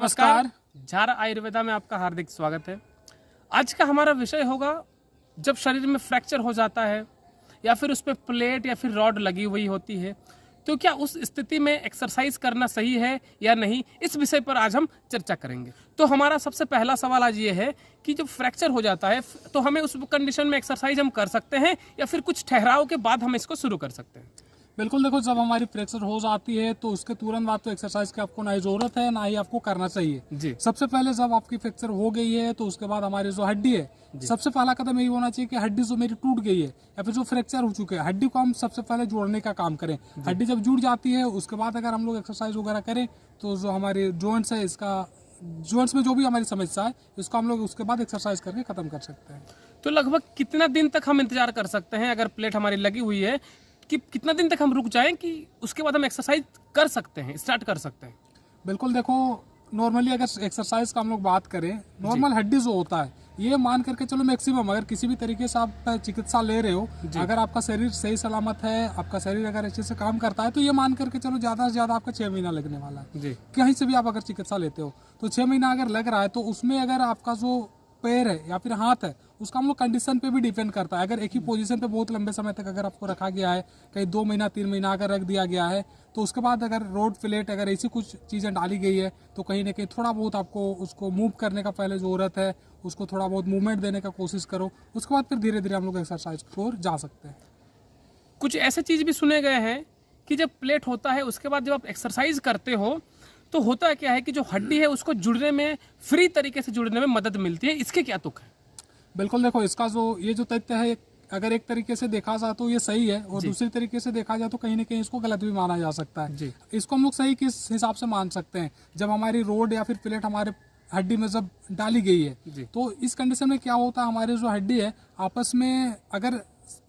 नमस्कार, झारा आयुर्वेदा में आपका हार्दिक स्वागत है। आज का हमारा विषय होगा जब शरीर में फ्रैक्चर हो जाता है या फिर उस पर प्लेट या फिर रॉड लगी हुई होती है तो क्या उस स्थिति में एक्सरसाइज करना सही है या नहीं, इस विषय पर आज हम चर्चा करेंगे। तो हमारा सबसे पहला सवाल आज ये है कि जब फ्रैक्चर हो जाता है तो हमें उस कंडीशन में एक्सरसाइज हम कर सकते हैं या फिर कुछ ठहराव के बाद हम इसको शुरू कर सकते हैं। बिल्कुल, देखो जब हमारी फ्रैक्चर हो जाती है तो उसके तुरंत बाद तो एक्सरसाइज की आपको ना ही जरूरत है ना ही आपको करना चाहिए जी। सबसे पहले जब आपकी फ्रैक्चर हो गई है तो उसके बाद हमारी जो हड्डी है, सबसे पहला कदम यही होना चाहिए कि हड्डी जो मेरी टूट गई है या फिर जो फ्रैक्चर हो चुके हैं हड्डी को हम सबसे पहले जोड़ने का काम करें। हड्डी जब जुड़ जाती है उसके बाद अगर हम लोग एक्सरसाइज वगैरह करें तो जो हमारे जॉइंट्स है, इसका जॉइंट्स में जो भी हमारी समस्या है इसको हम लोग उसके बाद एक्सरसाइज करके खत्म कर सकते हैं। तो लगभग कितना दिन तक हम इंतजार कर सकते हैं अगर प्लेट हमारी लगी हुई है कि कितना दिन तक हम रुक जाएं कि उसके बाद हम एक्सरसाइज कर सकते हैं, स्टार्ट कर सकते हैं? बिल्कुल, देखो नॉर्मली अगर एक्सरसाइज का हम लोग बात करें, नॉर्मल हड्डी जो होता है ये मान करके चलो मैक्सिमम अगर किसी भी तरीके से आप चिकित्सा ले रहे हो, अगर आपका शरीर सही सलामत है, आपका शरीर अगर अच्छे से काम करता है तो ये मान करके चलो ज्यादा से ज्यादा आपका 6 महीना लगने वाला है जी। कहीं से भी आप अगर चिकित्सा लेते हो तो 6 महीना अगर लग रहा है तो उसमें अगर आपका जो पैर है या फिर हाथ है उसका हम लोग कंडीशन पे भी डिपेंड करता है। अगर एक ही पोजीशन पे बहुत लंबे समय तक अगर आपको रखा गया है, कहीं 2 महीना 3 महीना अगर रख दिया गया है तो उसके बाद अगर रोड प्लेट अगर ऐसी कुछ चीज़ें डाली गई है तो कहीं ना कहीं थोड़ा बहुत आपको उसको मूव करने का पहले ज़रूरत है, उसको थोड़ा बहुत मूवमेंट देने का कोशिश करो, उसके बाद फिर धीरे धीरे हम लोग एक्सरसाइज की ओर जा सकते हैं। कुछ ऐसे चीज़ भी सुने गए हैं कि जब प्लेट होता है उसके बाद जब आप एक्सरसाइज करते हो तो होता है क्या है कि जो हड्डी है उसको जुड़ने में, फ्री तरीके से जुड़ने में मदद मिलती है। इसके क्या तुक है? बिल्कुल, देखो इसका जो ये जो तथ्य है अगर एक तरीके से देखा जाए तो ये सही है और दूसरी तरीके से देखा जाए तो कहीं ना कहीं इसको गलत भी माना जा सकता है जी। इसको हम लोग सही किस हिसाब से मान सकते हैं, जब हमारी रोड या फिर प्लेट हमारे हड्डी में जब डाली गई है तो इस कंडीशन में क्या होता है, हमारी जो हड्डी है आपस में अगर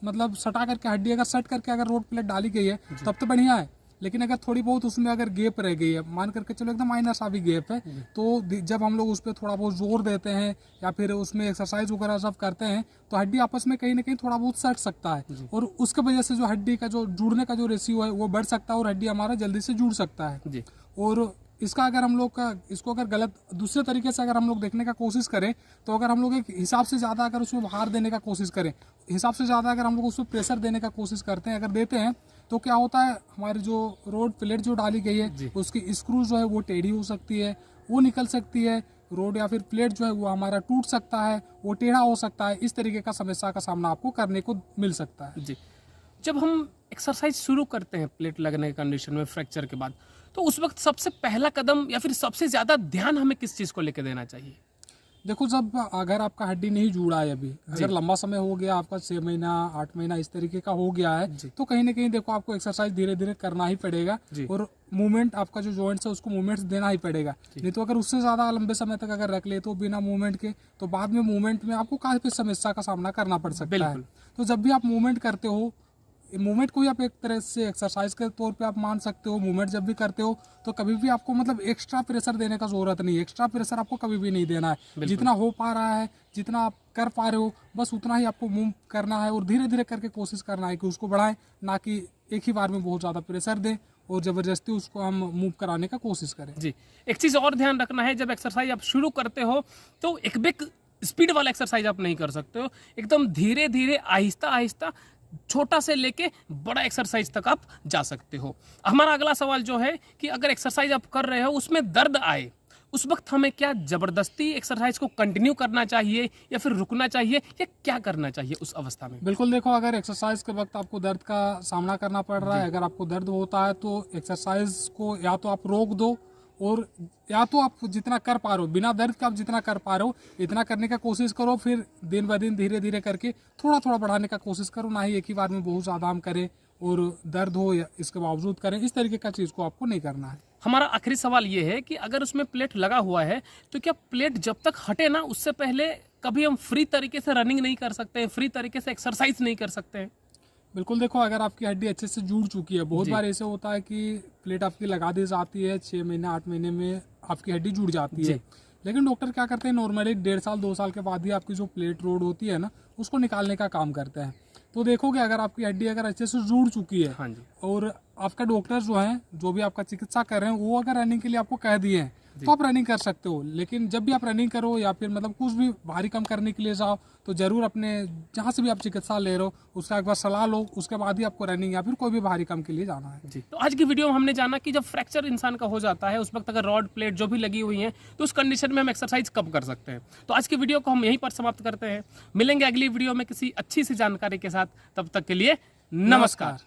मतलब सटा करके हड्डी अगर सट करके अगर रोड प्लेट डाली गई है तब तो बढ़िया है, लेकिन अगर थोड़ी बहुत उसमें अगर गैप रह गई है, मान करके चलो एकदम माइनर सा भी गैप है, तो जब हम लोग उस पर थोड़ा बहुत जोर देते हैं या फिर उसमें एक्सरसाइज वगैरह सब करते हैं तो हड्डी आपस में कहीं ना कहीं थोड़ा बहुत सट सकता है और उसके वजह से जो हड्डी का जो जुड़ने का जो रेशियो है वो बढ़ सकता है और हड्डी हमारा जल्दी से जुड़ सकता है। और इसका अगर हम लोग का इसको अगर गलत दूसरे तरीके से अगर हम लोग देखने का कोशिश करें तो अगर हम लोग एक हिसाब से ज़्यादा अगर उसमें भार देने का कोशिश करें, हिसाब से ज़्यादा अगर हम लोग उसमें प्रेशर देने का कोशिश करते हैं, अगर देते हैं तो क्या होता है, हमारी जो रोड प्लेट जो डाली गई है उसकी स्क्रू जो है वो टेढ़ी हो सकती है, वो निकल सकती है, रोड या फिर प्लेट जो है वो हमारा टूट सकता है, वो टेढ़ा हो सकता है। इस तरीके का समस्या का सामना आपको करने को मिल सकता है। जी। जब हम एक्सरसाइज शुरू करते हैं प्लेट लगने के कंडीशन में फ्रैक्चर के बाद तो उस वक्त सबसे पहला कदम या फिर सबसे ज्यादा ध्यान हमें किस चीज को लेकर देना चाहिए? देखो, जब अगर आपका हड्डी नहीं जुड़ा है अभी, अगर लंबा समय हो गया आपका 6 महीना 8 महीना इस तरीके का हो गया है तो कहीं ना कहीं देखो आपको एक्सरसाइज धीरे धीरे करना ही पड़ेगा और मूवमेंट आपका जो जॉइंट्स है उसको मूवमेंट देना ही पड़ेगा। नहीं तो अगर उससे ज्यादा लंबे समय तक अगर रख ले तो बिना मूवमेंट के तो बाद में मूवमेंट में आपको काफी समस्या का सामना करना पड़ सकता है। तो जब भी आप मूवमेंट करते हो, मूवमेंट को ही आप एक तरह से एक्सरसाइज के तौर पे आप मान सकते हो, मूवमेंट जब भी करते हो तो कभी भी आपको मतलब एक्स्ट्रा प्रेशर देने का जरूरत नहीं है, एक्स्ट्रा प्रेशर आपको कभी भी नहीं देना है। जितना हो पा रहा है, जितना आप कर पा रहे हो बस उतना ही आपको मूव करना है और धीरे धीरे करके कोशिश करना है कि उसको बढ़ाएं, ना कि एक ही बार में बहुत ज़्यादा प्रेशर दें और ज़बरदस्ती उसको हम मूव कराने का कोशिश करें। जी। एक चीज़ और ध्यान रखना है, जब एक्सरसाइज आप शुरू करते हो तो एक बिग स्पीड वाला एक्सरसाइज आप नहीं कर सकते हो, एकदम धीरे धीरे आहिस्ता आहिस्ता छोटा से लेके बड़ा एक्सरसाइज तक आप जा सकते हो। हमारा अगला सवाल जो है कि अगर एक्सरसाइज आप कर रहे हो उसमें दर्द आए उस वक्त हमें क्या जबरदस्ती एक्सरसाइज को कंटिन्यू करना चाहिए या फिर रुकना चाहिए या क्या करना चाहिए उस अवस्था में? बिल्कुल, देखो अगर एक्सरसाइज के वक्त आपको दर्द का सामना करना पड़ रहा है, अगर आपको दर्द होता है तो एक्सरसाइज को या तो आप रोक दो और या तो आप जितना कर पा रहे हो बिना दर्द के आप जितना कर पा रहे हो इतना करने का कोशिश करो, फिर दिन ब दिन धीरे धीरे करके थोड़ा थोड़ा बढ़ाने का कोशिश करो, ना ही एक ही बार में बहुत ज़्यादा हम करें और दर्द हो या इसके बावजूद करें। इस तरीके का चीज़ को आपको नहीं करना है। हमारा आखिरी सवाल ये है कि अगर उसमें प्लेट लगा हुआ है तो क्या प्लेट जब तक हटे ना उससे पहले कभी हम फ्री तरीके से रनिंग नहीं कर सकते हैं, फ्री तरीके से एक्सरसाइज नहीं कर सकते हैं? बिल्कुल, देखो अगर आपकी हड्डी अच्छे से जुड़ चुकी है, बहुत बार ऐसे होता है कि प्लेट आपकी लगा दी जाती है, 6 महीने 8 महीने में आपकी हड्डी जुड़ जाती है, लेकिन डॉक्टर क्या करते हैं नॉर्मली 1.5 साल 2 साल के बाद ही आपकी जो प्लेट रोड होती है ना उसको निकालने का काम करते हैं। तो देखोगे अगर आपकी हड्डी अगर अच्छे से जुड़ चुकी है और आपका डॉक्टर जो है जो भी आपका चिकित्सा कर रहे हैं वो अगर रनिंग के लिए आपको कह दिए हैं तो आप रनिंग कर सकते हो। लेकिन जब भी आप रनिंग करो या फिर मतलब कुछ भी भारी कम करने के लिए जाओ तो जरूर अपने जहाँ से भी आप चिकित्सा ले रहे हो उसका एक बार सलाह लो, उसके बाद ही आपको रनिंग या फिर कोई भी भारी कम के लिए जाना है। जी, तो आज की वीडियो में हमने जाना कि जब फ्रैक्चर इंसान का हो जाता है उस वक्त अगर रॉड प्लेट जो भी लगी हुई है तो उस कंडीशन में हम एक्सरसाइज कब कर सकते हैं। तो आज की वीडियो को हम यहीं पर समाप्त करते हैं, मिलेंगे अगली वीडियो में किसी अच्छी सी जानकारी के साथ, तब तक के लिए नमस्कार।